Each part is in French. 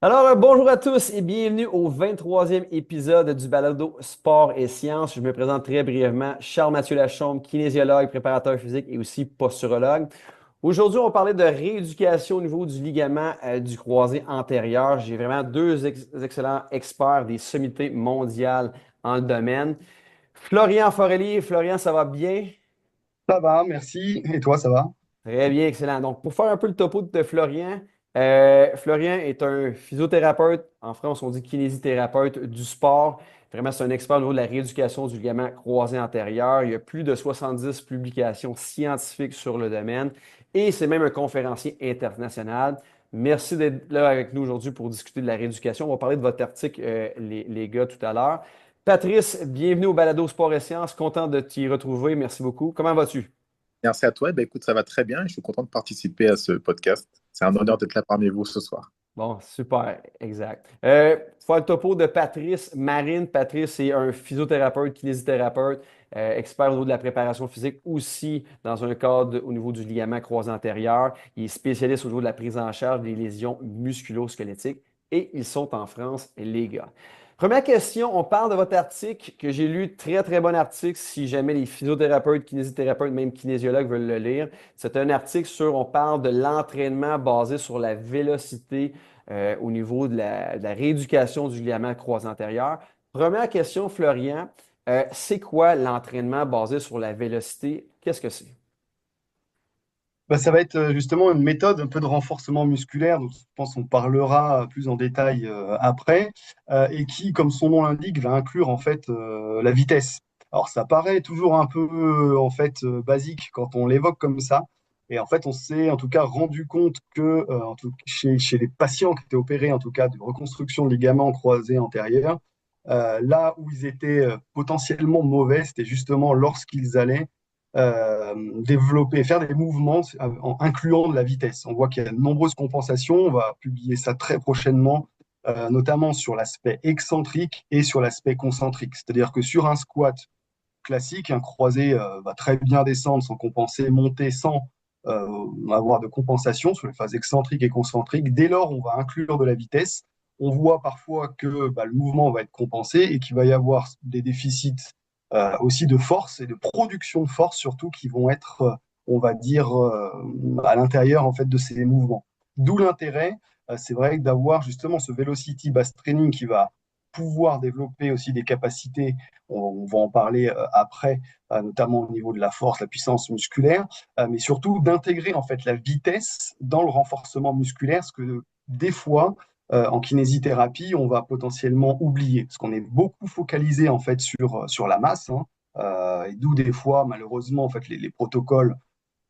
Bonjour à tous et bienvenue au 23e épisode du balado Sport et Sciences. Je me présente très brièvement, Charles-Mathieu Lachaume, kinésiologue, préparateur physique et aussi posturologue. Aujourd'hui, on va parler de rééducation au niveau du ligament du croisé antérieur. J'ai vraiment deux excellents experts des sommités mondiales en le domaine. Florian Forelli. Florian, ça va bien? Ça va, merci. Et toi, ça va? Très bien, excellent. Donc, pour faire un peu le topo de Florian, Florian est un physiothérapeute. En France, on dit kinésithérapeute du sport. Vraiment, c'est un expert au niveau de la rééducation du ligament croisé antérieur. Il y a plus de 70 publications scientifiques sur le domaine et c'est même un conférencier international. Merci d'être là avec nous aujourd'hui pour discuter de la rééducation. On va parler de votre article, les gars, tout à l'heure. Patrice, bienvenue au Balado Sport et Sciences. Content de t'y retrouver. Merci beaucoup. Comment vas-tu? Merci à toi. Écoute, ça va très bien et je suis content de participer à ce podcast. C'est un honneur d'être là parmi vous ce soir. Bon, super, exact. Faire le topo de Patrice Marine. Patrice est un physiothérapeute, kinésithérapeute, expert au niveau de la préparation physique, aussi dans un cadre au niveau du ligament croisé antérieur. Il est spécialiste au niveau de la prise en charge des lésions musculo-squelettiques et ils sont en France, les gars. Première question, on parle de votre article que j'ai lu, très très bon article si jamais les physiothérapeutes, kinésithérapeutes, même kinésiologues veulent le lire. C'est un article sur, on parle de l'entraînement basé sur la vélocité au niveau de la rééducation du ligament croisé antérieur. Première question, Florian, c'est quoi l'entraînement basé sur la vélocité? Qu'est-ce que c'est? Bah, ça va être justement une méthode un peu de renforcement musculaire, dont je pense qu'on parlera plus en détail après, et qui, comme son nom l'indique, va inclure en fait la vitesse. Alors ça paraît toujours un peu en fait basique quand on l'évoque comme ça, et en fait on s'est en tout cas rendu compte que chez les patients qui étaient opérés en tout cas de reconstruction de ligaments croisés antérieurs, là où ils étaient potentiellement mauvais, c'était justement lorsqu'ils allaient développer, faire des mouvements en incluant de la vitesse. On voit qu'il y a de nombreuses compensations. On va publier ça très prochainement, notamment sur l'aspect excentrique et sur l'aspect concentrique. C'est-à-dire que sur un squat classique, un croisé va très bien descendre sans compenser, monter sans avoir de compensation sur les phases excentriques et concentriques. Dès lors, on va inclure de la vitesse. On voit parfois que le mouvement va être compensé et qu'il va y avoir des déficits aussi de force et de production de force surtout qui vont être, on va dire, à l'intérieur en fait de ces mouvements. D'où l'intérêt, c'est vrai, d'avoir justement ce velocity base training qui va pouvoir développer aussi des capacités, on va en parler après, notamment au niveau de la force, la puissance musculaire, mais surtout d'intégrer en fait la vitesse dans le renforcement musculaire, ce que des fois, en kinésithérapie, on va potentiellement oublier, parce qu'on est beaucoup focalisé en fait sur la masse, hein, et d'où des fois, malheureusement, en fait, les protocoles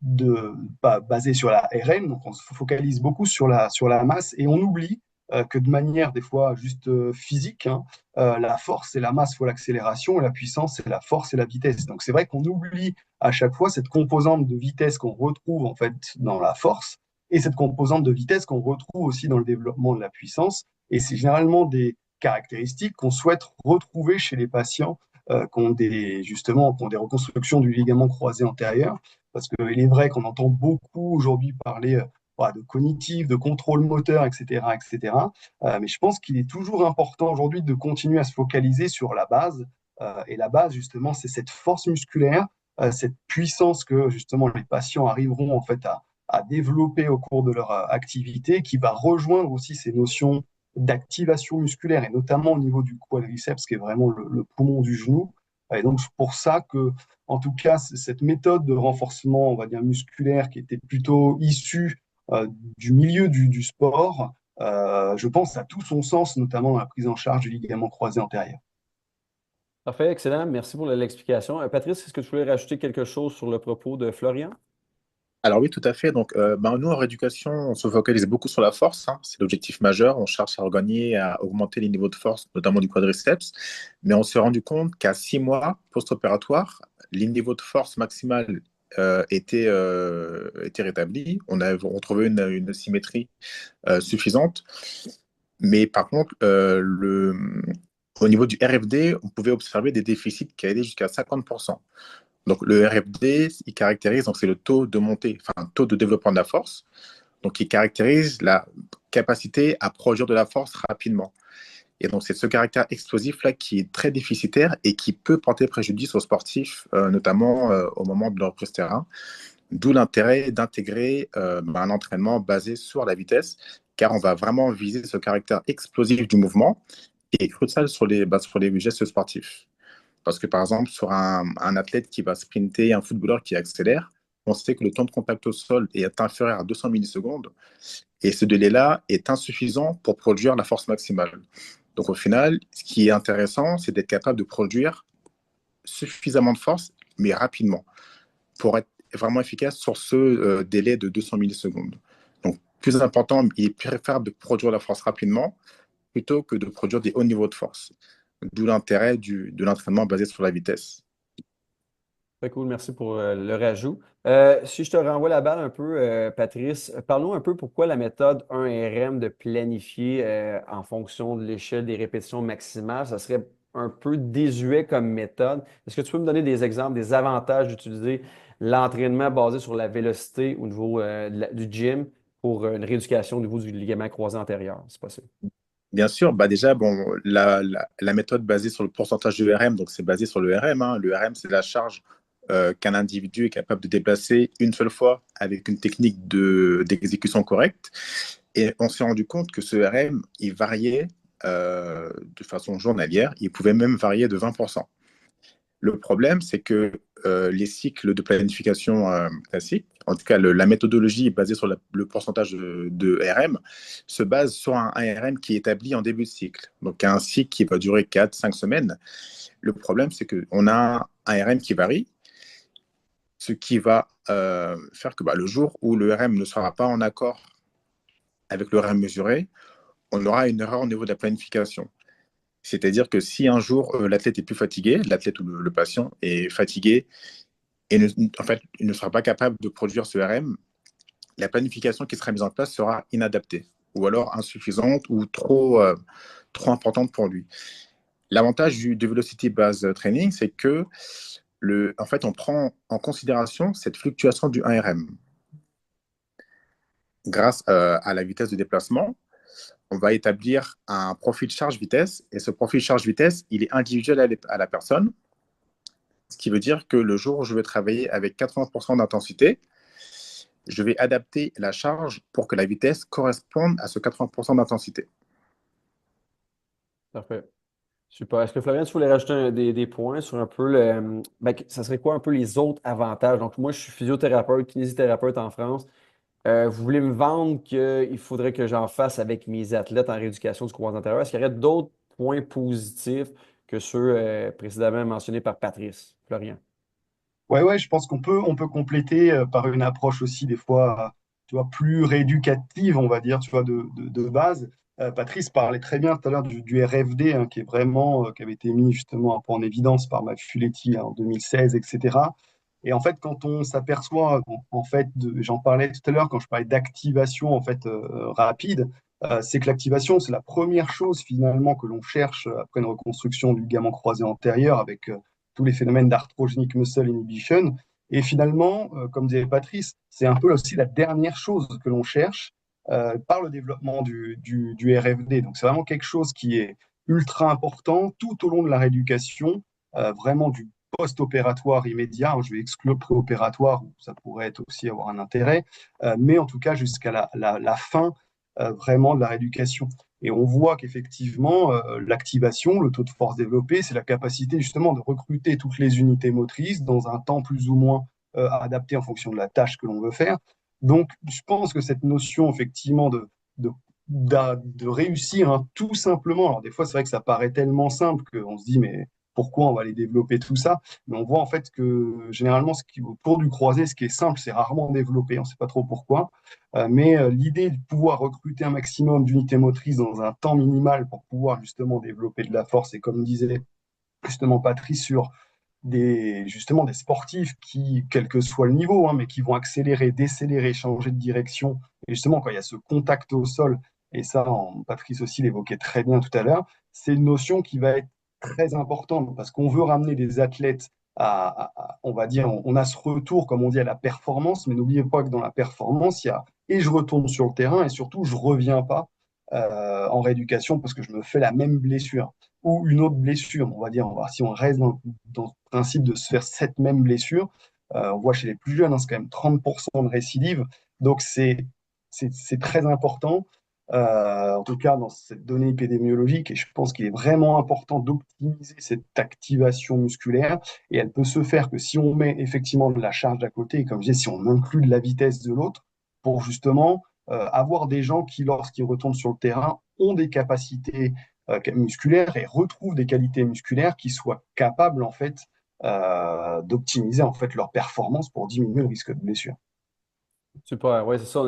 basés sur la RM, donc on se focalise beaucoup sur la masse et on oublie que de manière des fois juste physique, hein, la force et la masse faut l'accélération et la puissance c'est la force et la vitesse. Donc c'est vrai qu'on oublie à chaque fois cette composante de vitesse qu'on retrouve en fait dans la force et cette composante de vitesse qu'on retrouve aussi dans le développement de la puissance. Et c'est généralement des caractéristiques qu'on souhaite retrouver chez les patients justement, qui ont des reconstructions du ligament croisé antérieur. Parce qu'il est vrai qu'on entend beaucoup aujourd'hui parler voilà, de cognitif, de contrôle moteur, etc. etc. Mais je pense qu'il est toujours important aujourd'hui de continuer à se focaliser sur la base. Et la base, justement, c'est cette force musculaire, cette puissance que justement les patients arriveront en fait à développer au cours de leur activité, qui va rejoindre aussi ces notions d'activation musculaire, et notamment au niveau du quadriceps, qui est vraiment le poumon du genou. Et donc, c'est pour ça que, en tout cas, cette méthode de renforcement, on va dire, musculaire, qui était plutôt issue du milieu du sport, je pense, a tout son sens, notamment dans la prise en charge du ligament croisé antérieur. Parfait, excellent. Merci pour l'explication. Patrice, est-ce que tu voulais rajouter quelque chose sur le propos de Florian? Alors oui, tout à fait. Donc, nous, en rééducation, on se focalise beaucoup sur la force, hein. C'est l'objectif majeur. On cherche à regagner, à augmenter les niveaux de force, notamment du quadriceps. Mais on s'est rendu compte qu'à 6 mois post-opératoire, les niveaux de force maximale étaient rétablis. On trouvait une symétrie suffisante. Mais par contre, au niveau du RFD, on pouvait observer des déficits qui allaient jusqu'à 50%. Donc le RFD, il caractérise, donc c'est le taux de montée, enfin taux de développement de la force. donc qui caractérise la capacité à produire de la force rapidement. Et donc, c'est ce caractère explosif-là qui est très déficitaire et qui peut porter préjudice aux sportifs, notamment au moment de leur prise terrain. D'où l'intérêt d'intégrer un entraînement basé sur la vitesse, car on va vraiment viser ce caractère explosif du mouvement qui est crucial sur les gestes sportifs. Parce que, par exemple, sur un athlète qui va sprinter, un footballeur qui accélère, on sait que le temps de contact au sol est inférieur à 200 millisecondes et ce délai-là est insuffisant pour produire la force maximale. Donc, au final, ce qui est intéressant, c'est d'être capable de produire suffisamment de force, mais rapidement, pour être vraiment efficace sur ce délai de 200 millisecondes. Donc, plus important, il est préférable de produire la force rapidement plutôt que de produire des hauts niveaux de force. D'où l'intérêt de l'entraînement basé sur la vitesse. Très cool, merci pour le rajout. Si je te renvoie la balle un peu, Patrice, parlons un peu pourquoi la méthode 1RM de planifier en fonction de l'échelle des répétitions maximales, ça serait un peu désuet comme méthode. Est-ce que tu peux me donner des exemples, des avantages d'utiliser l'entraînement basé sur la vélocité au niveau du gym pour une rééducation au niveau du ligament croisé antérieur? C'est possible. Bien sûr, déjà, bon, la méthode basée sur le pourcentage de RM, donc c'est basé sur le RM, hein. Le RM, c'est la charge qu'un individu est capable de déplacer une seule fois avec une technique d'exécution correcte. Et on s'est rendu compte que ce RM, il variait de façon journalière, il pouvait même varier de 20%. Le problème, c'est que les cycles de planification classiques, en tout cas la méthodologie basée sur le pourcentage de RM, se base sur un RM qui est établi en début de cycle. Donc un cycle qui va durer 4-5 semaines. Le problème, c'est qu'on a un RM qui varie, ce qui va faire que le jour où le RM ne sera pas en accord avec le RM mesuré, on aura une erreur au niveau de la planification. C'est-à-dire que si un jour l'athlète est plus fatigué, l'athlète ou le patient est fatigué et en fait, il ne sera pas capable de produire ce RM, la planification qui sera mise en place sera inadaptée ou alors insuffisante ou trop importante pour lui. L'avantage de Velocity Based Training, c'est que en fait, on prend en considération cette fluctuation du 1RM. Grâce à la vitesse de déplacement, on va établir un profil charge-vitesse et ce profil charge-vitesse, il est individuel à la personne, ce qui veut dire que le jour où je vais travailler avec 80% d'intensité, je vais adapter la charge pour que la vitesse corresponde à ce 80% d'intensité. Parfait. Super. Est-ce que Florian, tu voulais rajouter des points sur un peu ça serait quoi un peu les autres avantages? Donc, moi, je suis physiothérapeute, kinésithérapeute en France. Vous voulez me vendre qu'il faudrait que j'en fasse avec mes athlètes en rééducation du croisé antérieur. Est-ce qu'il y aurait d'autres points positifs que ceux précédemment mentionnés par Patrice, Florian? Ouais, je pense qu'on peut compléter par une approche aussi des fois, tu vois, plus rééducative, on va dire, tu vois, de base. Patrice parlait très bien tout à l'heure du RFD, hein, qui est vraiment, qui avait été mis justement un peu en évidence par Mafuletti en 2016, etc. Et en fait, quand on s'aperçoit, en fait, j'en parlais tout à l'heure quand je parlais d'activation en fait rapide, c'est que l'activation, c'est la première chose finalement que l'on cherche après une reconstruction du ligament croisé antérieur avec tous les phénomènes d'arthrogenic muscle inhibition. Et finalement, comme disait Patrice, c'est un peu aussi la dernière chose que l'on cherche par le développement du RFD. Donc c'est vraiment quelque chose qui est ultra important tout au long de la rééducation, vraiment du post-opératoire immédiat. Je vais exclure le préopératoire, où ça pourrait être aussi avoir un intérêt, mais en tout cas jusqu'à la fin vraiment de la rééducation. Et on voit qu'effectivement, l'activation, le taux de force développé, c'est la capacité justement de recruter toutes les unités motrices dans un temps plus ou moins adapté en fonction de la tâche que l'on veut faire. Donc, je pense que cette notion effectivement de, de réussir hein, tout simplement, alors des fois c'est vrai que ça paraît tellement simple qu'on se dit mais pourquoi on va aller développer tout ça? Mais on voit en fait que généralement autour du croisé, ce qui est simple, c'est rarement développé, on ne sait pas trop pourquoi. Mais l'idée de pouvoir recruter un maximum d'unités motrices dans un temps minimal pour pouvoir justement développer de la force, et comme disait justement Patrice, sur justement des sportifs qui, quel que soit le niveau, hein, mais qui vont accélérer, décélérer, changer de direction. Et justement, quand il y a ce contact au sol, et ça, Patrice aussi l'évoquait très bien tout à l'heure, c'est une notion qui va être très importante parce qu'on veut ramener des athlètes on va dire, on a ce retour, comme on dit, à la performance, mais n'oubliez pas que dans la performance, il y a et je retourne sur le terrain et surtout, je reviens pas en rééducation parce que je me fais la même blessure ou une autre blessure. On va dire, si on reste dans le principe de se faire cette même blessure, on voit chez les plus jeunes, hein, c'est quand même 30% de récidive. Donc, c'est très important, en tout cas dans cette donnée épidémiologique. Et je pense qu'il est vraiment important d'optimiser cette activation musculaire. Et elle peut se faire que si on met effectivement de la charge d'à côté, et comme je dis, si on inclut de la vitesse de l'autre, pour justement avoir des gens qui, lorsqu'ils retournent sur le terrain, ont des capacités musculaires et retrouvent des qualités musculaires qui soient capables en fait d'optimiser en fait leur performance pour diminuer le risque de blessure. Super, oui, c'est ça. On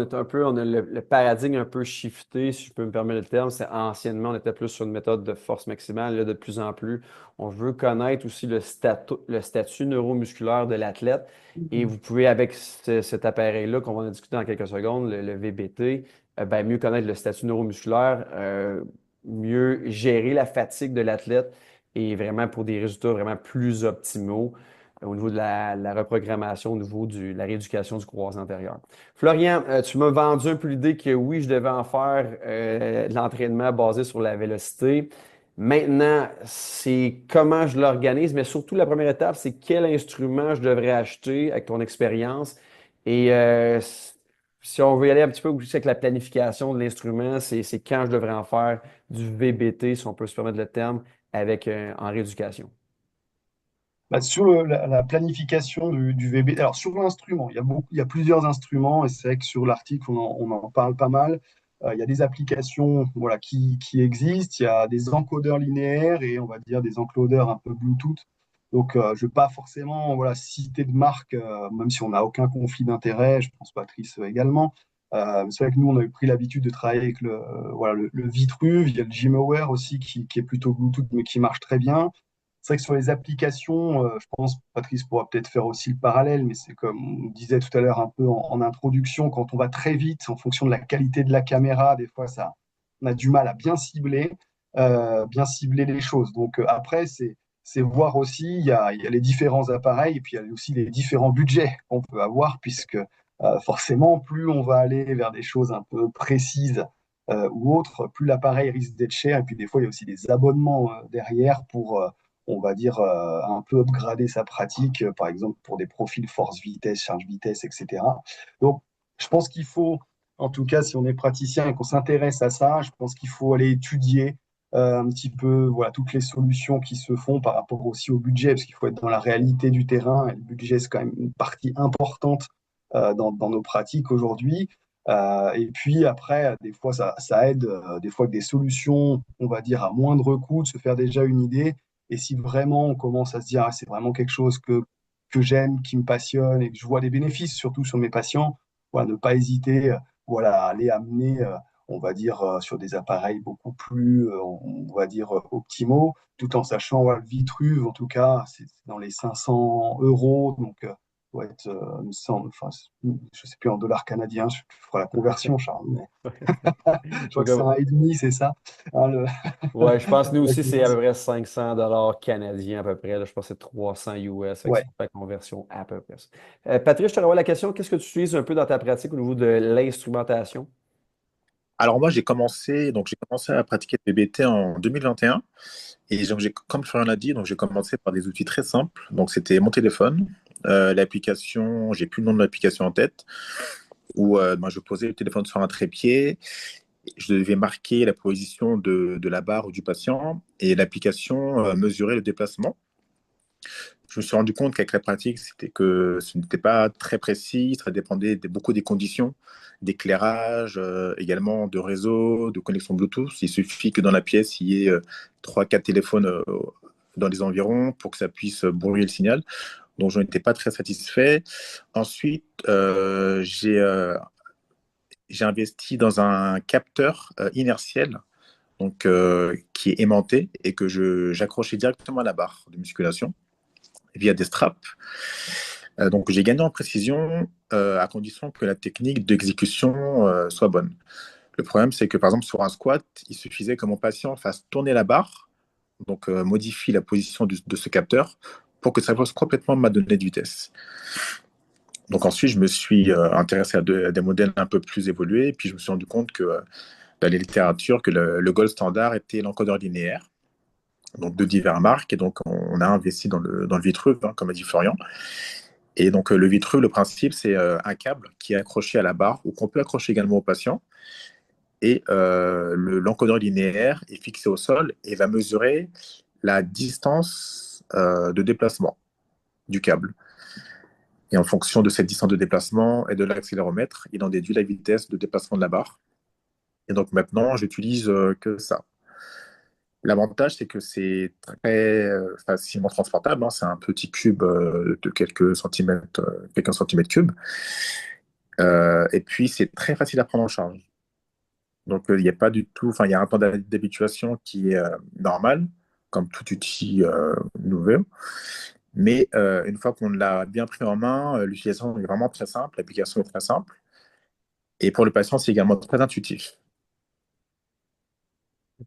a le paradigme un peu shifté, si je peux me permettre le terme. C'est anciennement, on était plus sur une méthode de force maximale. Là, de plus en plus, on veut connaître aussi le statut neuromusculaire de l'athlète. Et vous pouvez, avec cet appareil-là, qu'on va en discuter dans quelques secondes, le VBT, ben, mieux connaître le statut neuromusculaire, mieux gérer la fatigue de l'athlète et vraiment pour des résultats vraiment plus optimaux au niveau de la reprogrammation, au niveau de la rééducation du croisé antérieur. Florian, tu m'as vendu un peu l'idée que oui, je devais en faire de l'entraînement basé sur la vélocité. Maintenant, c'est comment je l'organise, mais surtout la première étape, c'est quel instrument je devrais acheter avec ton expérience. Et si on veut y aller un petit peu aussi avec la planification de l'instrument, c'est quand je devrais en faire du VBT, si on peut se permettre le terme, avec en rééducation. Bah, sur la planification du VB, alors sur l'instrument, il y a plusieurs instruments et c'est vrai que sur l'article, on en parle pas mal. Il y a des applications voilà, qui existent, il y a des encodeurs linéaires et on va dire des encodeurs un peu Bluetooth. Donc, je ne vais pas forcément voilà, citer de marque, même si on n'a aucun conflit d'intérêt, je pense Patrice également. C'est vrai que nous, on a pris l'habitude de travailler avec voilà, le Vitruve, il y a le Gymaware aussi qui est plutôt Bluetooth mais qui marche très bien. C'est vrai que sur les applications, je pense, Patrice pourra peut-être faire aussi le parallèle, mais c'est comme on disait tout à l'heure un peu en introduction, quand on va très vite en fonction de la qualité de la caméra, des fois ça, on a du mal à bien cibler les choses. Donc après, c'est voir aussi, il y a les différents appareils et puis il y a aussi les différents budgets qu'on peut avoir, puisque forcément, plus on va aller vers des choses un peu précises ou autres, plus l'appareil risque d'être cher. Et puis des fois, il y a aussi des abonnements derrière pour on va dire, un peu upgrader sa pratique, par exemple pour des profils force-vitesse, charge-vitesse, etc. Donc, je pense qu'il faut, en tout cas, si on est praticien et qu'on s'intéresse à ça, je pense qu'il faut aller étudier un petit peu voilà, toutes les solutions qui se font par rapport aussi au budget, parce qu'il faut être dans la réalité du terrain, et le budget, c'est quand même une partie importante dans nos pratiques aujourd'hui. Et puis après, des fois, ça aide, des fois, avec des solutions, on va dire, à moindre coût, de se faire déjà une idée et si vraiment on commence à se dire, ah, c'est vraiment quelque chose que j'aime, qui me passionne et que je vois des bénéfices, surtout sur mes patients, voilà, ne pas hésiter voilà, à aller amener, on va dire, sur des appareils beaucoup plus, on va dire, optimaux, tout en sachant, voilà, le Vitruve, en tout cas, c'est dans les 500 euros, donc doit être, il me semble, enfin, je ne sais plus en dollars canadiens, je ferai la conversion, Charles, mais je crois que c'est un et demi, c'est ça. Hein, Ouais, je pense que nous aussi, c'est à peu près 500 dollars canadiens à peu près. Là, je pense que c'est 300 US, fait que c'est Ouais. la conversion à peu près ça. Patrice, je te renvoie la question. Qu'est-ce que tu utilises un peu dans ta pratique au niveau de l'instrumentation? Alors moi, j'ai commencé à pratiquer le BBT en 2021. Et donc, comme Florian l'a dit, donc j'ai commencé par des outils très simples. Donc c'était mon téléphone, l'application, j'ai plus le nom de l'application en tête, où moi, je posais le téléphone sur un trépied, je devais marquer la position de la barre ou du patient, et l'application mesurait le déplacement. Je me suis rendu compte qu'avec la pratique, c'était que ce n'était pas très précis, ça dépendait beaucoup des conditions, d'éclairage, également de réseau, de connexion Bluetooth. Il suffit que dans la pièce, il y ait 3-4 téléphones dans les environs pour que ça puisse brouiller le signal. Donc, je n'étais pas très satisfait. Ensuite, j'ai investi dans un capteur inertiel donc, qui est aimanté et que j'accrochais directement à la barre de musculation via des straps. Donc j'ai gagné en précision à condition que la technique d'exécution soit bonne. Le problème, c'est que par exemple sur un squat, il suffisait que mon patient fasse tourner la barre, donc modifie la position de ce capteur pour que ça fasse complètement ma donnée de vitesse. Donc ensuite, je me suis intéressé à des modèles un peu plus évolués, et puis je me suis rendu compte que dans la littérature, que le gold standard était l'encodeur linéaire, donc de diverses marques, et donc on a investi dans le Vitruve, hein, comme a dit Florian. Et donc le Vitruve, le principe, c'est un câble qui est accroché à la barre, ou qu'on peut accrocher également au patient, et l'encodeur linéaire est fixé au sol et va mesurer la distance de déplacement du câble. Et en fonction de cette distance de déplacement et de l'accéléromètre, il en déduit la vitesse de déplacement de la barre. Et donc maintenant, j'utilise que ça. L'avantage, c'est que c'est très facilement transportable, hein. C'est un petit cube de quelques centimètres cubes. Et puis, c'est très facile à prendre en charge. Donc, il n'y a pas du tout, enfin, il y a un temps d'habituation qui est normal, comme tout outil nouveau. Mais une fois qu'on l'a bien pris en main, l'utilisation est vraiment très simple, l'application est très simple. Et pour le patient, c'est également très intuitif.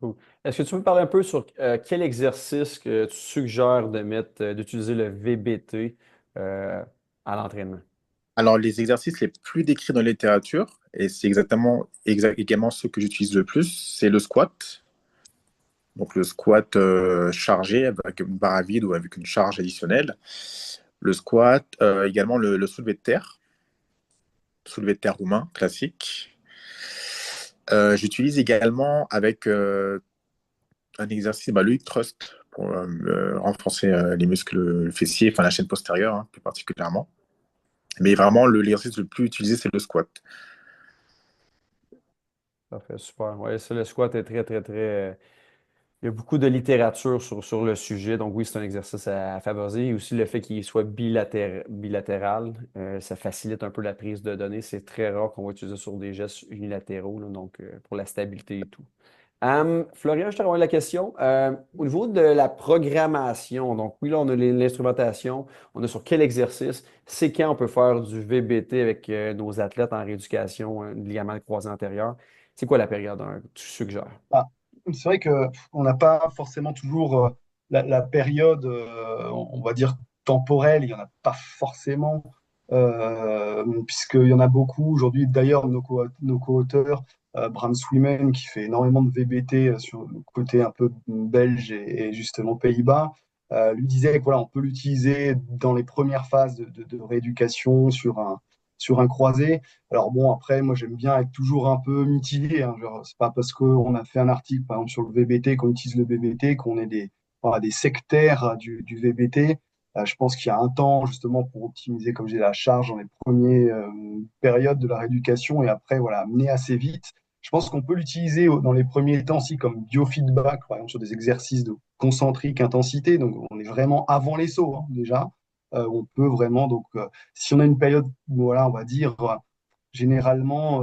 Cool. Est-ce que tu peux me parler un peu sur quel exercice que tu suggères d'utiliser le VBT euh, à l'entraînement? Alors, les exercices les plus décrits dans la littérature, et c'est également ceux que j'utilise le plus, c'est le squat. Donc, le squat chargé avec une barre à vide ou avec une charge additionnelle. Le squat, également le soulevé de terre roumain classique. J'utilise également avec un exercice, le hip thrust, pour renforcer les muscles fessiers, enfin la chaîne postérieure, hein, plus particulièrement. Mais vraiment, l'exercice le plus utilisé, c'est le squat. Parfait, super. Ouais, ça, le squat est très, très, très. Il y a beaucoup de littérature sur le sujet. Donc, oui, c'est un exercice à favoriser. Et aussi, le fait qu'il soit bilatéral, ça facilite un peu la prise de données. C'est très rare qu'on va utiliser sur des gestes unilatéraux, là, donc pour la stabilité et tout. Florian, je te renvoie la question. Au niveau de la programmation, donc oui, là, on a l'instrumentation, on a sur quel exercice, c'est quand on peut faire du VBT avec nos athlètes en rééducation, ligament croisé antérieur. C'est quoi la période hein, que tu suggères? Ah, c'est vrai que on n'a pas forcément toujours la période, on va dire, temporelle, il n'y en a pas forcément, puisqu'il y en a beaucoup aujourd'hui. D'ailleurs, nos co-auteurs, Bram Swimen, qui fait énormément de VBT sur le côté un peu belge et justement Pays-Bas, lui disait que voilà, on peut l'utiliser dans les premières phases de rééducation sur un croisé. Alors bon, après, moi j'aime bien être toujours un peu mitigé, hein. Genre, c'est pas parce qu'on a fait un article, par exemple, sur le VBT, qu'on utilise le VBT, qu'on est voilà, des sectaires du VBT. Je pense qu'il y a un temps justement pour optimiser, comme j'ai la charge dans les premières périodes de la rééducation et après, voilà, amener assez vite. Je pense qu'on peut l'utiliser dans les premiers temps aussi comme biofeedback, par exemple sur des exercices de concentrique intensité. Donc on est vraiment avant les sauts hein, déjà. On peut vraiment donc si on a une période, voilà, on va dire généralement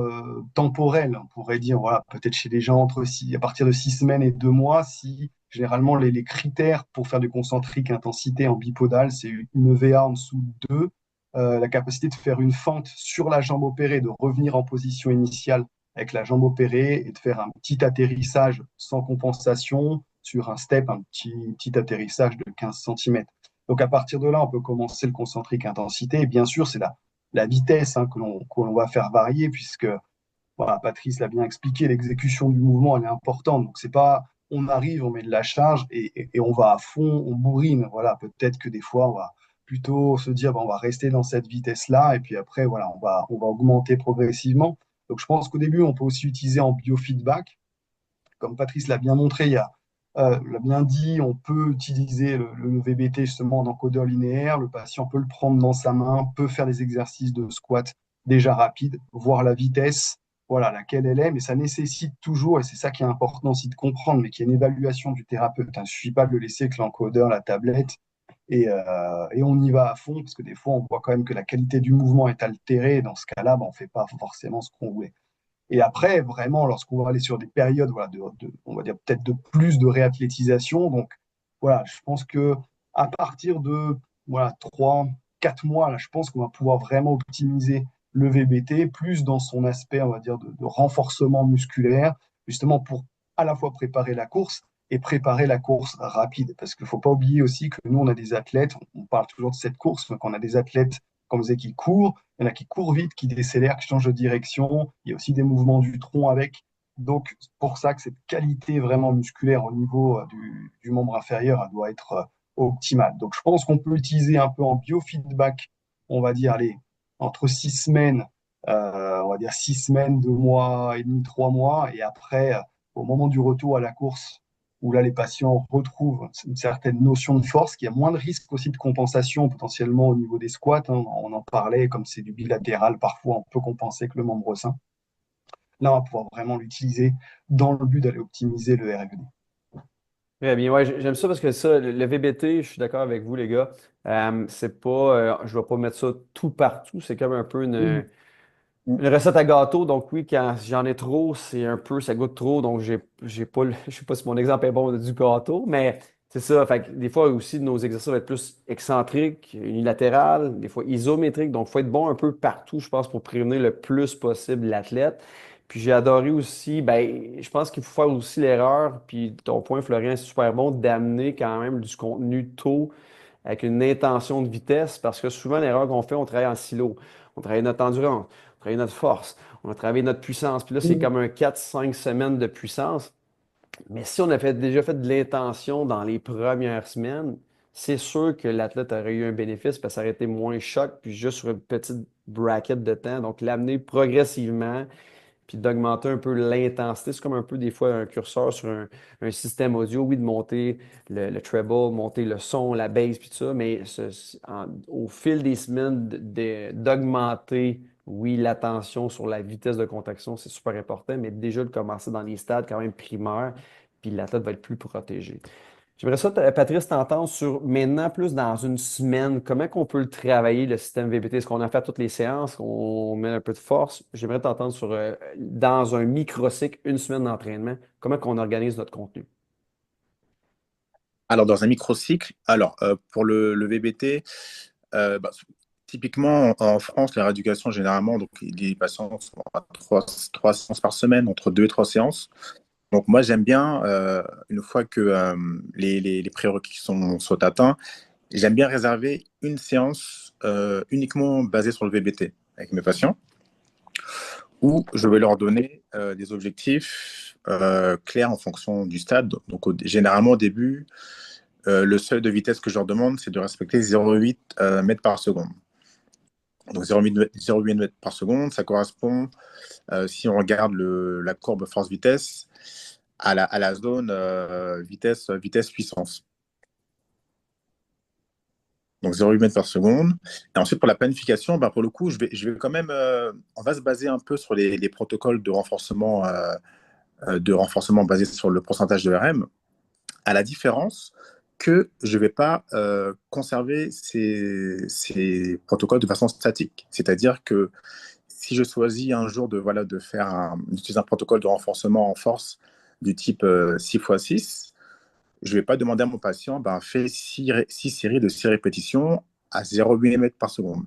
temporelle, on pourrait dire, voilà, peut-être chez les gens à partir de 6 semaines et 2 mois, si généralement les critères pour faire du concentrique intensité en bipodal, c'est une EVA en dessous de 2, la capacité de faire une fente sur la jambe opérée, de revenir en position initiale avec la jambe opérée et de faire un petit atterrissage sans compensation sur un step, un petit atterrissage de 15 cm. Donc à partir de là, on peut commencer le concentrique intensité. Et bien sûr, c'est la vitesse hein, que l'on va faire varier, puisque voilà, Patrice l'a bien expliqué, l'exécution du mouvement, elle est importante. Donc, c'est pas on arrive, on met de la charge et on va à fond, on bourrine. Voilà, peut-être que des fois, on va plutôt se dire, on va rester dans cette vitesse-là, et puis après, voilà, on va augmenter progressivement. Donc, je pense qu'au début, on peut aussi utiliser en biofeedback. Comme Patrice l'a bien montré, l'a bien dit, on peut utiliser le VBT justement en encodeur linéaire. Le patient peut le prendre dans sa main, peut faire des exercices de squat déjà rapides, voir la vitesse, voilà, laquelle elle est, mais ça nécessite toujours, et c'est ça qui est important aussi de comprendre, mais qui est une évaluation du thérapeute. Il ne suffit pas de le laisser avec l'encodeur, la tablette, et on y va à fond, parce que des fois, on voit quand même que la qualité du mouvement est altérée, et dans ce cas-là, on ne fait pas forcément ce qu'on voulait. Et après, vraiment, lorsqu'on va aller sur des périodes, voilà, on va dire peut-être de plus de réathlétisation, donc voilà, je pense que à partir de voilà, 3, 4 mois, là, je pense qu'on va pouvoir vraiment optimiser le VBT, plus dans son aspect, on va dire, de renforcement musculaire, justement pour à la fois préparer la course et préparer la course rapide. Parce qu'il ne faut pas oublier aussi que nous, on a des athlètes, on parle toujours de cette course, mais qu'on a des athlètes comme on disait, qui courent, il y en a qui courent vite, qui décélèrent, qui changent de direction. Il y a aussi des mouvements du tronc avec. Donc, c'est pour ça que cette qualité vraiment musculaire au niveau du membre inférieur, elle doit être optimale. Donc, je pense qu'on peut utiliser un peu en biofeedback, on va dire, allez, entre 6 semaines, on va dire 6 semaines, 2 mois et demi, 3 mois, et après, au moment du retour à la course, où là, les patients retrouvent une certaine notion de force, qu'il y a moins de risque aussi de compensation potentiellement au niveau des squats, hein. On en parlait, comme c'est du bilatéral, parfois on peut compenser avec le membre sain. Là, on va pouvoir vraiment l'utiliser dans le but d'aller optimiser le RFD. Très bien, ouais, j'aime ça parce que ça, le VBT, je suis d'accord avec vous, les gars. C'est pas, je vais pas mettre ça tout partout. C'est comme un peu Oui. une recette à gâteau. Donc oui, quand j'en ai trop, c'est un peu, ça goûte trop. Donc j'ai pas, je sais pas si mon exemple est bon du gâteau, mais c'est ça. Fait que des fois aussi, nos exercices vont être plus excentriques, unilatéral, des fois isométriques. Donc il faut être bon un peu partout, je pense, pour prévenir le plus possible l'athlète. Puis j'ai adoré aussi, ben, je pense qu'il faut faire aussi l'erreur, puis ton point, Florian, c'est super bon, d'amener quand même du contenu tôt avec une intention de vitesse, parce que souvent, l'erreur qu'on fait, on travaille en silo. On travaille notre endurance, on travaille notre force, on a travaillé notre puissance. Puis là, c'est comme un 4 5 semaines de puissance. Mais si on a déjà fait de l'intention dans les premières semaines, c'est sûr que l'athlète aurait eu un bénéfice parce que ça aurait été moins choc, puis juste sur une petite bracket de temps. Donc, l'amener progressivement, puis d'augmenter un peu l'intensité. C'est comme un peu des fois un curseur sur un système audio, oui, de monter le treble, monter le son, la bass, puis tout ça, mais au fil des semaines, d'augmenter, oui, l'attention sur la vitesse de contraction, c'est super important, mais déjà de commencer dans les stades quand même primaires, puis l'athlète va être plus protégé. J'aimerais ça, Patrice, t'entendre sur maintenant, plus dans une semaine, comment qu'on peut le travailler, le système VBT? Est-ce qu'on en fait toutes les séances, qu'on met un peu de force? J'aimerais t'entendre sur, dans un microcycle, une semaine d'entraînement, comment qu'on organise notre contenu? Alors, dans un microcycle, pour le VBT, bah, typiquement en France, la rééducation, généralement, donc, les patients sont à trois séances par semaine, entre 2 et 3 séances. Donc, moi, j'aime bien, une fois que les prérequis sont atteints, j'aime bien réserver une séance uniquement basée sur le VBT avec mes patients, où je vais leur donner des objectifs clairs en fonction du stade. Donc, généralement, au début, le seuil de vitesse que je leur demande, c'est de respecter 0,8 mètres par seconde. Donc 0,8 mètres par seconde, ça correspond, si on regarde la courbe force-vitesse, à la zone vitesse-puissance. Donc 0,8 mètres par seconde. Et ensuite, pour la planification, ben, pour le coup, je vais quand même, on va se baser un peu sur les protocoles de renforcement basés sur le pourcentage de RM, à la différence que je ne vais pas conserver ces protocoles de façon statique. C'est-à-dire que si je choisis un jour d'utiliser un protocole de renforcement en force du type 6x6, je ne vais pas demander à mon patient, fais 6 séries de 6 répétitions à 0,8 mètres par seconde.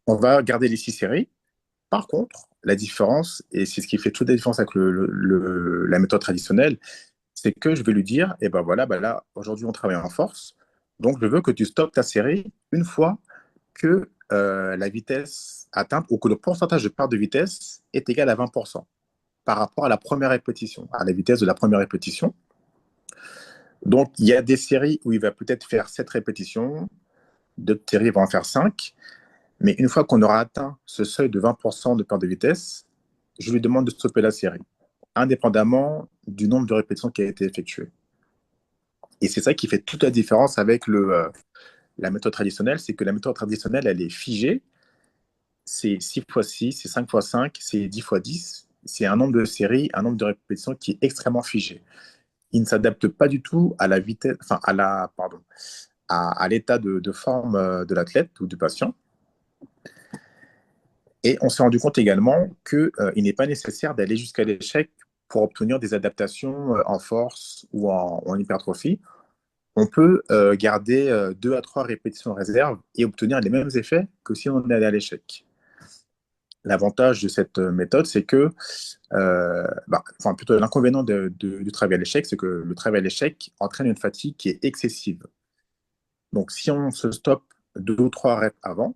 On va garder les 6 séries. Par contre, la différence, et c'est ce qui fait toute la différence avec la méthode traditionnelle, c'est que je vais lui dire, eh ben voilà, là, aujourd'hui, on travaille en force, donc je veux que tu stoppes ta série une fois que la vitesse atteinte ou que le pourcentage de perte de vitesse est égal à 20% par rapport à la première répétition, à la vitesse de la première répétition. Donc, il y a des séries où il va peut-être faire 7 répétitions, d'autres séries vont en faire 5, mais une fois qu'on aura atteint ce seuil de 20% de perte de vitesse, je lui demande de stopper la série, indépendamment du nombre de répétitions qui a été effectué. Et c'est ça qui fait toute la différence avec la méthode traditionnelle, c'est que la méthode traditionnelle, elle est figée, c'est 6x6, c'est 5x5, c'est 10x10, c'est un nombre de séries, un nombre de répétitions qui est extrêmement figé. Il ne s'adapte pas du tout à la vitesse, enfin à l'état de forme de l'athlète ou du patient. Et on s'est rendu compte également qu'il n'est pas nécessaire d'aller jusqu'à l'échec pour obtenir des adaptations en force ou en hypertrophie. On peut garder 2 à 3 répétitions en réserve et obtenir les mêmes effets que si on est allé à l'échec. L'avantage de cette méthode, c'est que, plutôt l'inconvénient du travail à l'échec, c'est que le travail à l'échec entraîne une fatigue qui est excessive. Donc, si on se stoppe 2 ou 3 reps avant,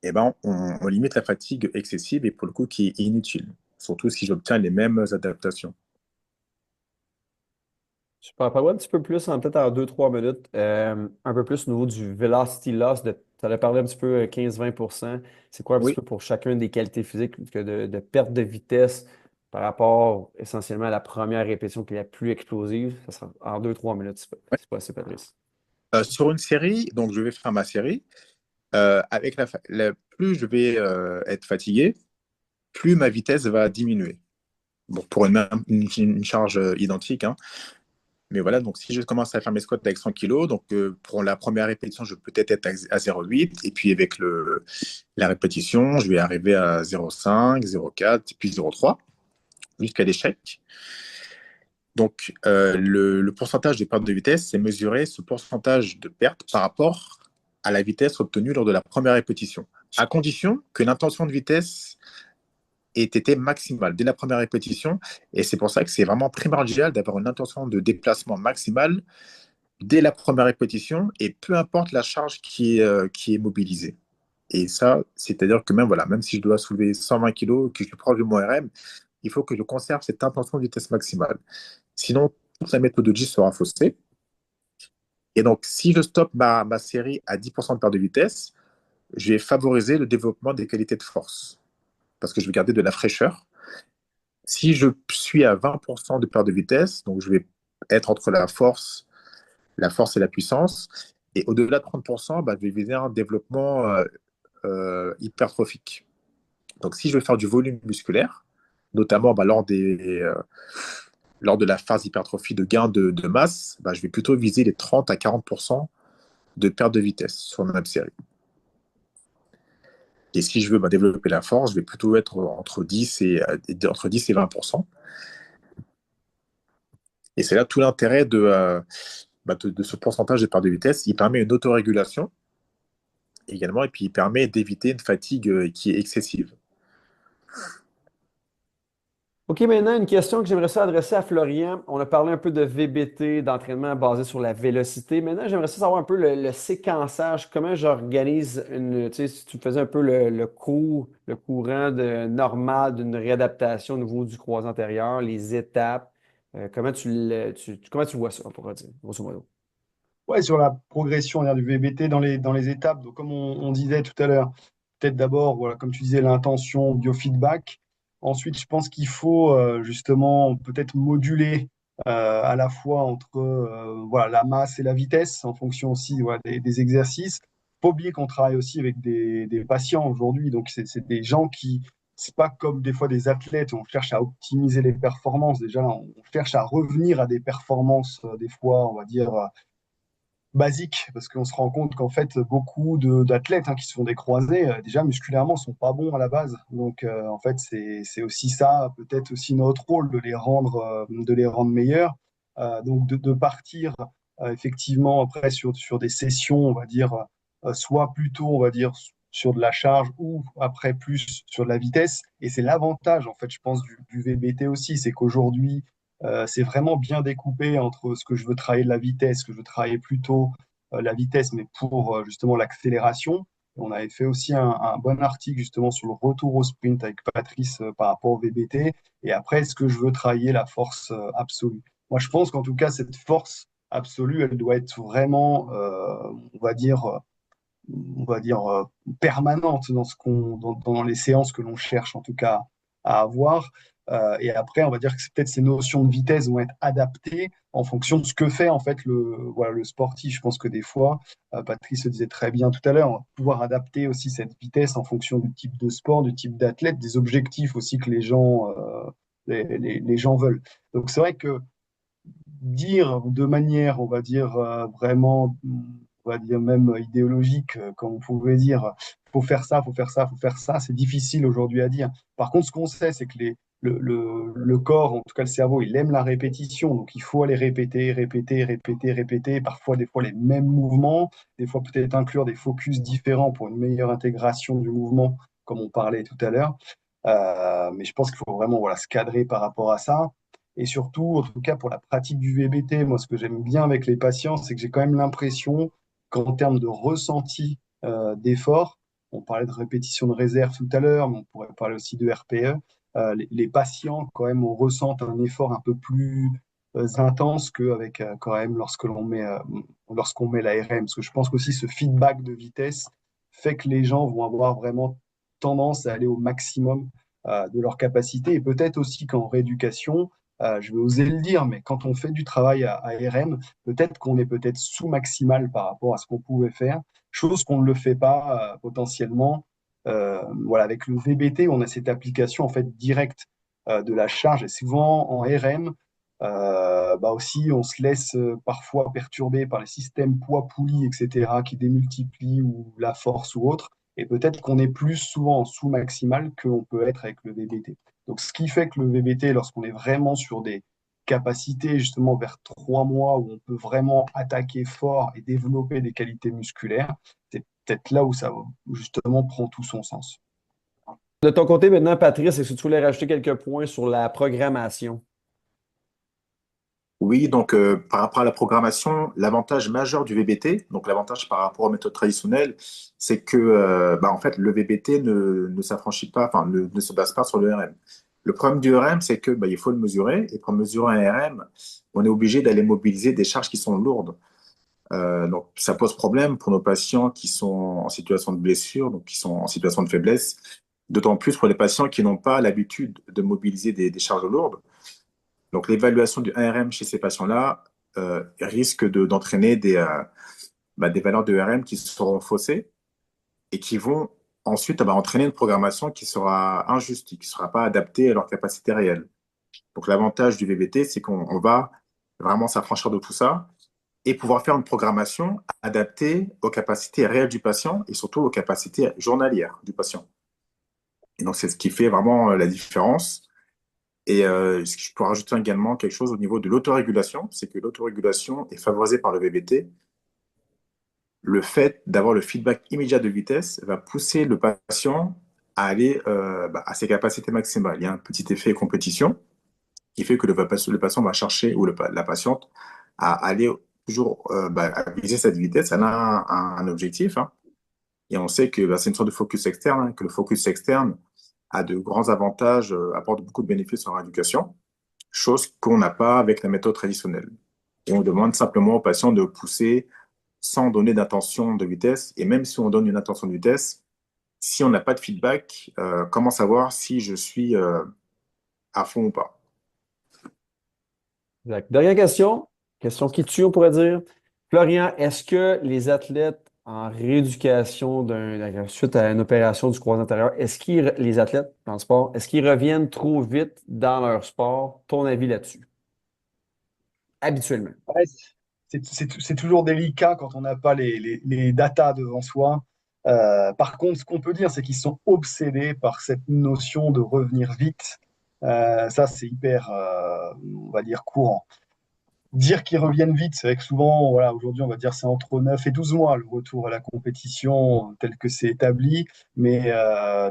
eh ben, on limite la fatigue excessive et pour le coup qui est inutile, surtout si j'obtiens les mêmes adaptations. Super. Parle-moi un petit peu plus, peut-être en 2-3 minutes, un peu plus au niveau du velocity loss. Tu as parlé un petit peu 15-20%. C'est quoi un petit Oui, peu pour chacune des qualités physiques de perte de vitesse par rapport essentiellement à la première répétition qui est la plus explosive? Ça sera en 2-3 minutes, ouais. c'est pas assez, Patrice. Sur une série, donc je vais faire ma série. Avec plus je vais être fatigué, plus ma vitesse va diminuer. Bon, pour une charge identique, hein. Mais voilà, donc si je commence à faire mes squats avec 100 kilos, donc pour la première répétition, je peux peut-être être à 0,8, et puis avec la répétition, je vais arriver à 0,5, 0,4, puis 0,3, jusqu'à l'échec. Donc le pourcentage de perte de vitesse, c'est mesurer ce pourcentage de perte par rapport à la vitesse obtenue lors de la première répétition, à condition que l'intention de vitesse ait été maximale dès la première répétition. Et c'est pour ça que c'est vraiment primordial d'avoir une intention de déplacement maximale dès la première répétition et peu importe la charge qui est mobilisée. Et ça, c'est-à-dire que même, voilà, même si je dois soulever 120 kg, que je suis proche de mon RM, il faut que je conserve cette intention de vitesse maximale. Sinon, toute la méthodologie sera faussée. Et donc, si je stoppe ma série à 10% de perte de vitesse, je vais favoriser le développement des qualités de force parce que je vais garder de la fraîcheur. Si je suis à 20% de perte de vitesse, donc je vais être entre la force et la puissance. Et au-delà de 30%, bah, je vais viser un développement hypertrophique. Donc, si je veux faire du volume musculaire, notamment bah, lors de la phase hypertrophie de gain de masse, bah, je vais plutôt viser les 30 à 40% de perte de vitesse sur ma série. Et si je veux bah, développer la force, je vais plutôt être entre 10 et 20%. Et c'est là tout l'intérêt de ce pourcentage de perte de vitesse. Il permet une autorégulation également, et puis il permet d'éviter une fatigue qui est excessive. OK, maintenant, une question que j'aimerais ça adresser à Florian. On a parlé un peu de VBT, d'entraînement basé sur la vélocité. Maintenant, j'aimerais ça savoir un peu le séquençage, comment j'organise tu sais, si tu faisais un peu le courant normal d'une réadaptation au niveau du croisé antérieur, les étapes, comment tu vois ça, on pourrait dire, grosso modo. Ouais, sur la progression on va dire, du VBT dans les étapes, donc comme on disait tout à l'heure, peut-être d'abord, voilà, comme tu disais, l'intention, biofeedback. Ensuite, je pense qu'il faut justement peut-être moduler à la fois entre voilà, la masse et la vitesse en fonction aussi voilà, des exercices. Faut pas oublier qu'on travaille aussi avec des patients aujourd'hui, donc c'est des gens qui, c'est pas comme des fois des athlètes où on cherche à optimiser les performances. Déjà, là, on cherche à revenir à des performances, des fois, on va dire basique, parce qu'on se rend compte qu'en fait, beaucoup d'athlètes qui se font des croisés, déjà musculairement, sont pas bons à la base. Donc, en fait, c'est aussi ça, peut-être aussi notre rôle de les rendre meilleurs. Donc, de partir effectivement après sur des sessions, on va dire, soit plutôt, on va dire, sur de la charge ou après plus sur de la vitesse. Et c'est l'avantage, en fait, je pense, du VBT aussi, c'est qu'aujourd'hui, c'est vraiment bien découpé entre ce que je veux travailler de la vitesse, ce que je veux travailler plutôt la vitesse, mais pour justement l'accélération. On avait fait aussi un bon article justement sur le retour au sprint avec Patrice par rapport au VBT. Et après, est-ce que je veux travailler la force absolue? Moi, je pense qu'en tout cas, cette force absolue, elle doit être vraiment, on va dire permanente dans dans les séances que l'on cherche en tout cas à avoir. Et après, on va dire que c'est peut-être ces notions de vitesse vont être adaptées en fonction de ce que fait en fait voilà, le sportif. Je pense que des fois, Patrice le disait très bien tout à l'heure, on va pouvoir adapter aussi cette vitesse en fonction du type de sport, du type d'athlète, des objectifs aussi que les gens veulent. Donc c'est vrai que dire de manière, on va dire, vraiment, on va dire même idéologique, comme on pouvait dire, faut faire ça, faut faire ça, faut faire ça, c'est difficile aujourd'hui à dire. Par contre, ce qu'on sait, c'est que le corps, en tout cas le cerveau, il aime la répétition, donc il faut aller répéter, répéter, répéter, répéter, parfois des fois les mêmes mouvements, des fois peut-être inclure des focus différents pour une meilleure intégration du mouvement, comme on parlait tout à l'heure. Mais je pense qu'il faut vraiment voilà, se cadrer par rapport à ça. Et surtout, en tout cas pour la pratique du VBT, moi ce que j'aime bien avec les patients, c'est que j'ai quand même l'impression qu'en termes de ressenti d'effort, On parlait de répétition de réserve tout à l'heure, mais on pourrait parler aussi de RPE. Les patients, quand même, on ressent un effort un peu plus intense qu'avec quand même lorsqu'on met l'ARM. Parce que je pense qu'aussi ce feedback de vitesse fait que les gens vont avoir vraiment tendance à aller au maximum de leur capacité. Et peut-être aussi qu'en rééducation, je vais oser le dire, mais quand on fait du travail à RM, peut-être qu'on est peut-être sous-maximal par rapport à ce qu'on pouvait faire, chose qu'on ne le fait pas potentiellement. Voilà, avec le VBT, on a cette application en fait directe de la charge et souvent en RM, bah aussi on se laisse parfois perturber par les systèmes poids-poulie, etc., qui démultiplient ou la force ou autre. Et peut-être qu'on est plus souvent en sous-maximal qu'on peut être avec le VBT. Donc, ce qui fait que le VBT, lorsqu'on est vraiment sur des capacités justement vers 3 mois où on peut vraiment attaquer fort et développer des qualités musculaires, c'est peut-être là où ça justement prend tout son sens. De ton côté, maintenant, Patrice, est-ce que tu voulais rajouter quelques points sur la programmation? Oui, donc par rapport à la programmation, l'avantage majeur du VBT, donc l'avantage par rapport aux méthodes traditionnelles, c'est que en fait, le VBT ne s'affranchit pas, enfin ne se base pas sur le RM. Le problème du RM, c'est que il faut le mesurer, et pour mesurer un RM, on est obligé d'aller mobiliser des charges qui sont lourdes. Donc ça pose problème pour nos patients qui sont en situation de blessure, donc qui sont en situation de faiblesse, d'autant plus pour les patients qui n'ont pas l'habitude de mobiliser des charges lourdes. Donc, l'évaluation du 1RM chez ces patients-là risque d'entraîner des valeurs de RM qui seront faussées et qui vont ensuite entraîner une programmation qui sera injuste, qui ne sera pas adaptée à leur capacité réelle. Donc, l'avantage du VBT, c'est qu'on va vraiment s'affranchir de tout ça et pouvoir faire une programmation adaptée aux capacités réelles du patient et surtout aux capacités journalières du patient. Et donc, c'est ce qui fait vraiment la différence. Et je pourrais rajouter également quelque chose au niveau de l'autorégulation, c'est que l'autorégulation est favorisée par le VBT. Le fait d'avoir le feedback immédiat de vitesse va pousser le patient à aller à ses capacités maximales. Il y a un petit effet compétition qui fait que le patient va chercher, ou la patiente, à aller toujours à viser cette vitesse. Elle a un objectif, hein. Et on sait que c'est une sorte de focus externe, hein, que le focus externe a de grands avantages, apporte beaucoup de bénéfices en rééducation, chose qu'on n'a pas avec la méthode traditionnelle. Et on demande simplement aux patients de pousser sans donner d'intention de vitesse. Et même si on donne une intention de vitesse, si on n'a pas de feedback, comment savoir si je suis à fond ou pas? Exact. Dernière question, question qui tue, on pourrait dire. Florian, est-ce que les athlètes en rééducation suite à une opération du croisé antérieur, les athlètes dans le sport, est-ce qu'ils reviennent trop vite dans leur sport? Ton avis là-dessus, habituellement? Ouais, c'est toujours délicat quand on n'a pas les datas devant soi. Par contre, ce qu'on peut dire, c'est qu'ils sont obsédés par cette notion de revenir vite. Ça, c'est hyper, on va dire, courant. Dire qu'ils reviennent vite, c'est vrai que souvent, voilà, aujourd'hui, on va dire c'est entre 9 et 12 mois le retour à la compétition tel que c'est établi. Mais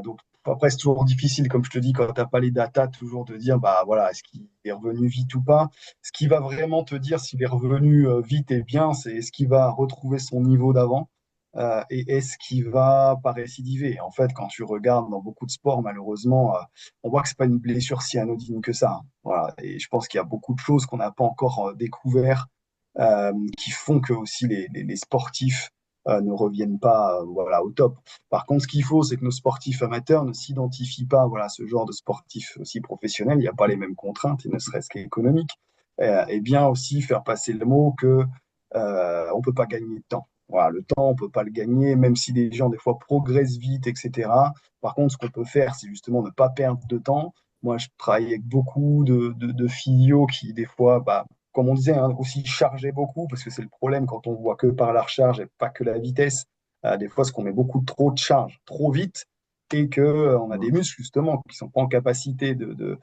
donc, après, c'est toujours difficile, comme je te dis, quand tu n'as pas les datas, toujours de dire, bah voilà, est-ce qu'il est revenu vite ou pas. Ce qui va vraiment te dire s'il est revenu vite et bien, c'est est-ce qu'il va retrouver son niveau d'avant et est-ce qu'il va pas récidiver. En fait, quand tu regardes dans beaucoup de sports, malheureusement, on voit que c'est pas une blessure si anodine que ça, hein. Voilà. Et je pense qu'il y a beaucoup de choses qu'on n'a pas encore découvert qui font que aussi les sportifs ne reviennent pas voilà, au top. Par contre, ce qu'il faut, c'est que nos sportifs amateurs ne s'identifient pas voilà, à ce genre de sportifs aussi professionnels. Il n'y a pas les mêmes contraintes, et ne serait-ce qu'économiques. Et bien aussi faire passer le mot que on ne peut pas gagner de temps. Voilà, le temps, on ne peut pas le gagner, même si des gens, des fois, progressent vite, etc. Par contre, ce qu'on peut faire, c'est justement ne pas perdre de temps. Moi, je travaille avec beaucoup de physio qui, des fois, bah, comme on disait, hein, aussi chargeaient beaucoup, parce que c'est le problème quand on voit que par la recharge et pas que la vitesse. Des fois, c'est qu'on met beaucoup trop de charge trop vite et qu'on on a des muscles, justement, qui sont pas en capacité de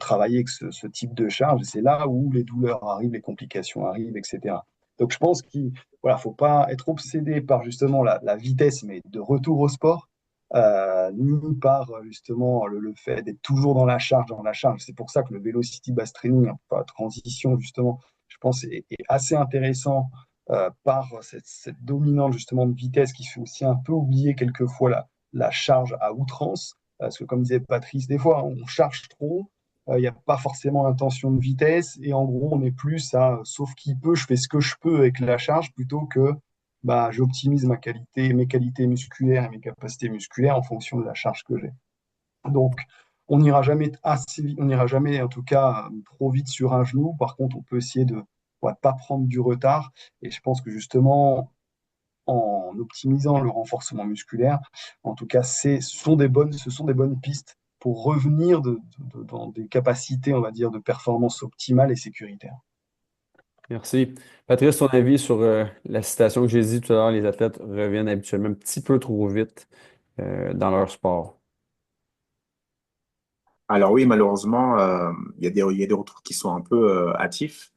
travailler avec ce type de charge. Et c'est là où les douleurs arrivent, les complications arrivent, etc. Donc, je pense qu'il voilà, faut pas être obsédé par justement la vitesse, mais de retour au sport, ni par justement le fait d'être toujours dans la charge, dans la charge. C'est pour ça que le Velocity Base Training, hein, la transition justement, je pense, est assez intéressant par cette dominante justement de vitesse qui fait aussi un peu oublier quelquefois la charge à outrance. Parce que comme disait Patrice, des fois, on charge trop, il n'y a pas forcément l'intention de vitesse, et en gros, on est plus à sauf qui peut, je fais ce que je peux avec la charge plutôt que bah, j'optimise mes qualités musculaires et mes capacités musculaires en fonction de la charge que j'ai. Donc, on n'ira jamais assez vite, on n'ira jamais en tout cas trop vite sur un genou. Par contre, on peut essayer de ne pas prendre du retard. Et je pense que justement, en optimisant le renforcement musculaire, en tout cas, ce sont des bonnes pistes pour revenir dans des capacités, on va dire, de performance optimale et sécuritaire. Merci. Patrice, ton avis sur la citation que j'ai dit tout à l'heure, les athlètes reviennent habituellement un petit peu trop vite dans leur sport. Alors oui, malheureusement, il y a des retours qui sont un peu hâtifs.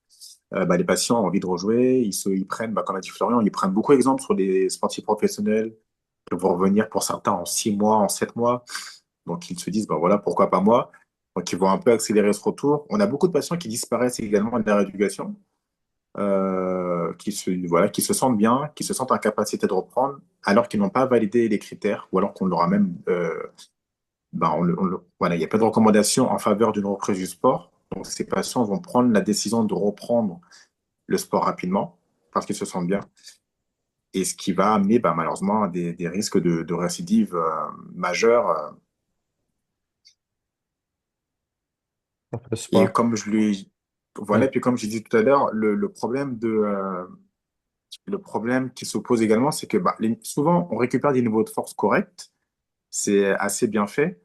Les patients ont envie de rejouer, ils prennent, comme a dit Florian, ils prennent beaucoup d'exemples sur des sportifs professionnels qui vont revenir pour certains en 6 mois, en 7 mois. Donc ils se disent, voilà, pourquoi pas moi? Donc ils vont un peu accélérer ce retour. On a beaucoup de patients qui disparaissent également de la rééducation, qui se sentent bien, qui se sentent en capacité de reprendre, alors qu'ils n'ont pas validé les critères, ou alors qu'on leur a même voilà, il n'y a pas de recommandation en faveur d'une reprise du sport. Donc, ces patients vont prendre la décision de reprendre le sport rapidement parce qu'ils se sentent bien. Et ce qui va amener malheureusement à des risques de récidive majeure. Parfait, Et super. comme je lui, voilà, Ouais. et puis comme j'ai dit tout à l'heure, le problème qui se pose également, c'est que souvent, on récupère des niveaux de force corrects. C'est assez bien fait.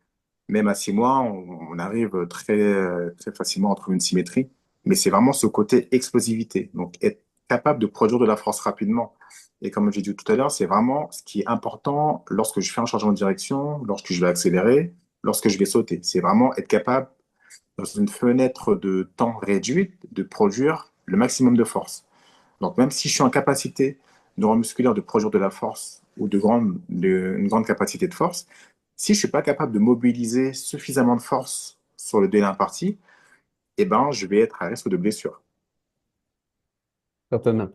Même à 6 mois, on arrive très facilement à trouver une symétrie. Mais c'est vraiment ce côté explosivité. Donc, être capable de produire de la force rapidement. Et comme j'ai dit tout à l'heure, c'est vraiment ce qui est important lorsque je fais un changement de direction, lorsque je vais accélérer, lorsque je vais sauter. C'est vraiment être capable, dans une fenêtre de temps réduite, de produire le maximum de force. Donc, même si je suis en capacité neuromusculaire de produire de la force ou une grande capacité de force, si je ne suis pas capable de mobiliser suffisamment de force sur le délai imparti, je vais être à risque de blessure. Certainement.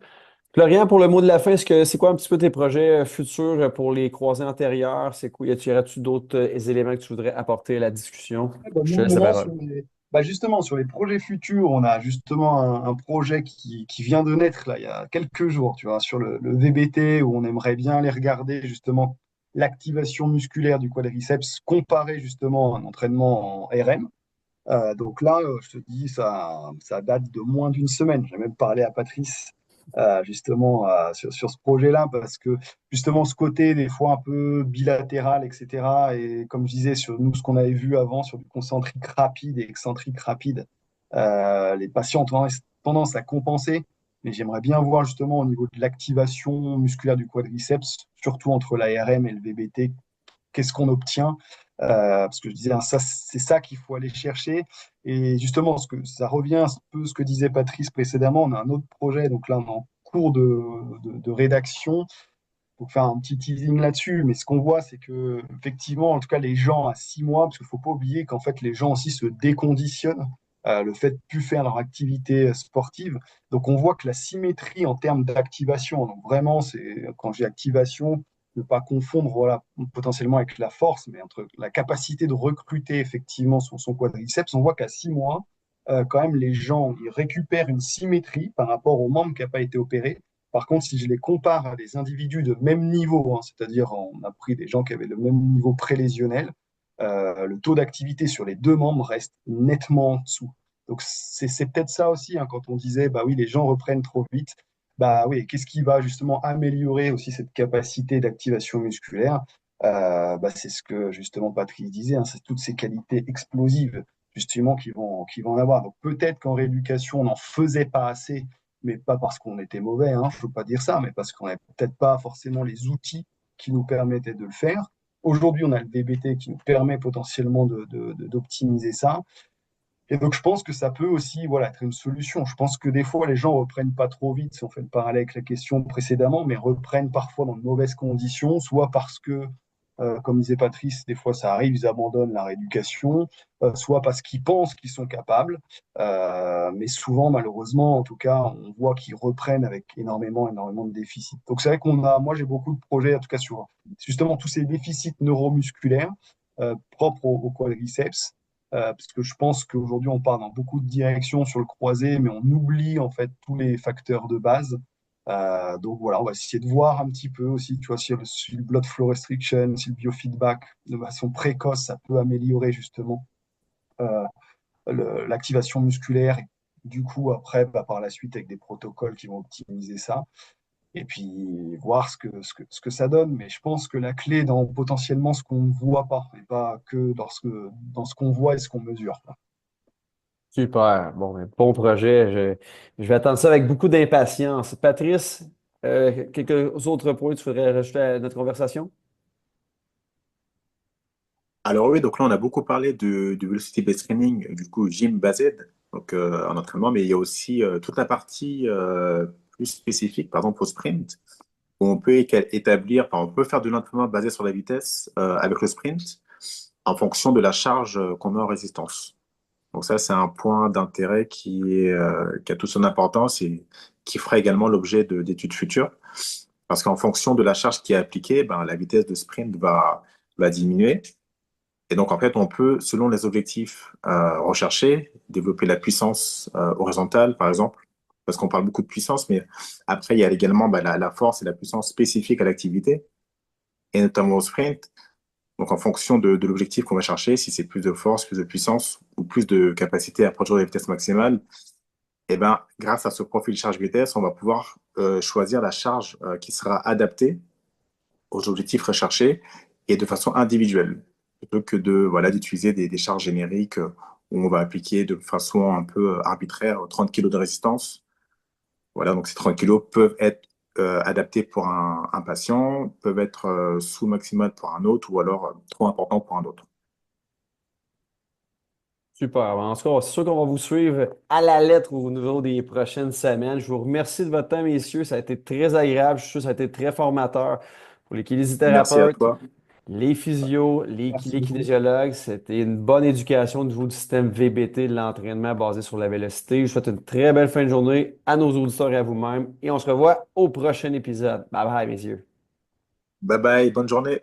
Florian, pour le mot de la fin, c'est quoi un petit peu tes projets futurs pour les croisés antérieurs? C'est quoi? Y aurait-tu d'autres éléments que tu voudrais apporter à la discussion? Je te laisse la Maintenant, parole. justement, sur les projets futurs, on a justement un projet qui vient de naître là, il y a quelques jours, tu vois, sur le VBT, où on aimerait bien aller regarder justement l'activation musculaire du quadriceps comparé justement à un entraînement en RM. Donc là, je te dis, ça date de moins d'une semaine. J'ai même parlé à Patrice justement sur ce projet-là parce que justement ce côté des fois un peu bilatéral, etc. Et comme je disais, sur nous, ce qu'on avait vu avant sur du concentrique rapide et excentrique rapide, les patients ont tendance à compenser. Mais j'aimerais bien voir justement au niveau de l'activation musculaire du quadriceps, surtout entre l'ARM et le VBT, qu'est-ce qu'on obtient. Parce que je disais, hein, ça, c'est ça qu'il faut aller chercher. Et justement, ça revient un peu ce que disait Patrice précédemment. On a un autre projet, donc là, on est en cours de rédaction pour faire un petit teasing là-dessus. Mais ce qu'on voit, c'est que effectivement, en tout cas, les gens à 6 mois, parce qu'il ne faut pas oublier qu'en fait, les gens aussi se déconditionnent. Le fait de plus faire leur activité sportive. Donc, on voit que la symétrie en termes d'activation, donc vraiment, c'est quand j'ai activation, ne pas confondre voilà, potentiellement avec la force, mais entre la capacité de recruter effectivement son quadriceps, on voit qu'à 6 mois, quand même, les gens ils récupèrent une symétrie par rapport au membre qui n'a pas été opéré. Par contre, si je les compare à des individus de même niveau, hein, c'est-à-dire on a pris des gens qui avaient le même niveau prélésionnel, le taux d'activité sur les deux membres reste nettement en dessous. Donc c'est peut-être ça aussi, hein, quand on disait, bah oui, les gens reprennent trop vite. Bah oui, qu'est-ce qui va justement améliorer aussi cette capacité d'activation musculaire? C'est ce que justement Patrice disait, hein, c'est toutes ces qualités explosives justement qui vont en avoir. Donc peut-être qu'en rééducation, on n'en faisait pas assez, mais pas parce qu'on était mauvais, hein, je ne veux pas dire ça, mais parce qu'on n'avait peut-être pas forcément les outils qui nous permettaient de le faire. Aujourd'hui, on a le DBT qui nous permet potentiellement d'optimiser ça. Et donc, je pense que ça peut aussi voilà, être une solution. Je pense que des fois, les gens ne reprennent pas trop vite, si on fait le parallèle avec la question précédemment, mais reprennent parfois dans de mauvaises conditions, soit parce que Comme disait Patrice, des fois ça arrive, ils abandonnent la rééducation, soit parce qu'ils pensent qu'ils sont capables, mais souvent, malheureusement, en tout cas, on voit qu'ils reprennent avec énormément de déficits. Donc c'est vrai moi j'ai beaucoup de projets, en tout cas sur justement tous ces déficits neuromusculaires propres au quadriceps. Parce que je pense qu'aujourd'hui, on part dans beaucoup de directions sur le croisé, mais on oublie en fait tous les facteurs de base. Donc voilà, on va essayer de voir un petit peu aussi, tu vois, si le blood flow restriction, si le biofeedback de façon précoce, ça peut améliorer justement euh, l'activation musculaire. Et du coup, après, bah, par la suite, avec des protocoles qui vont optimiser ça. Et puis voir ce que ça donne. Mais je pense que la clé est dans potentiellement ce qu'on ne voit pas, et pas que dans ce qu'on voit et ce qu'on mesure, quoi. Super. Bon, ben, bon projet. Je vais attendre ça avec beaucoup d'impatience. Patrice, quelques autres points que tu voudrais rajouter à notre conversation? Alors oui, donc là, on a beaucoup parlé du velocity-based training, du coup, gym based, donc en entraînement, mais il y a aussi toute la partie plus spécifique, par exemple au sprint, où on peut établir, enfin, on peut faire de l'entraînement basé sur la vitesse avec le sprint en fonction de la charge qu'on met en résistance. Donc ça, c'est un point d'intérêt qui a toute son importance et qui fera également l'objet d'études futures, parce qu'en fonction de la charge qui est appliquée, ben, la vitesse de sprint va diminuer. Et donc, en fait, on peut, selon les objectifs recherchés, développer la puissance horizontale, par exemple, parce qu'on parle beaucoup de puissance, mais après, il y a également bah, la force et la puissance spécifique à l'activité, et notamment au sprint. Donc, en fonction de l'objectif qu'on va chercher, si c'est plus de force, plus de puissance ou plus de capacité à produire des vitesses maximales, et ben, grâce à ce profil charge-vitesse, on va pouvoir choisir la charge qui sera adaptée aux objectifs recherchés et de façon individuelle, plutôt que de voilà d'utiliser des charges génériques où on va appliquer de façon un peu arbitraire 30 kilos de résistance. Voilà, donc ces 30 kilos peuvent être adaptés pour un patient, peuvent être sous-maximal pour un autre ou alors trop important pour un autre. Super. En tout cas, c'est sûr qu'on va vous suivre à la lettre au niveau des prochaines semaines. Je vous remercie de votre temps, messieurs. Ça a été très agréable. Je suis sûr que ça a été très formateur pour les Merci à kinésithérapeutes, toi. les physios, Merci les beaucoup. kinésiologues. C'était une bonne éducation au niveau du système VBT de l'entraînement basé sur la vélocité. Je vous souhaite une très belle fin de journée à nos auditeurs et à vous-même. Et on se revoit au prochain épisode. Bye bye, messieurs. Bye bye, bonne journée.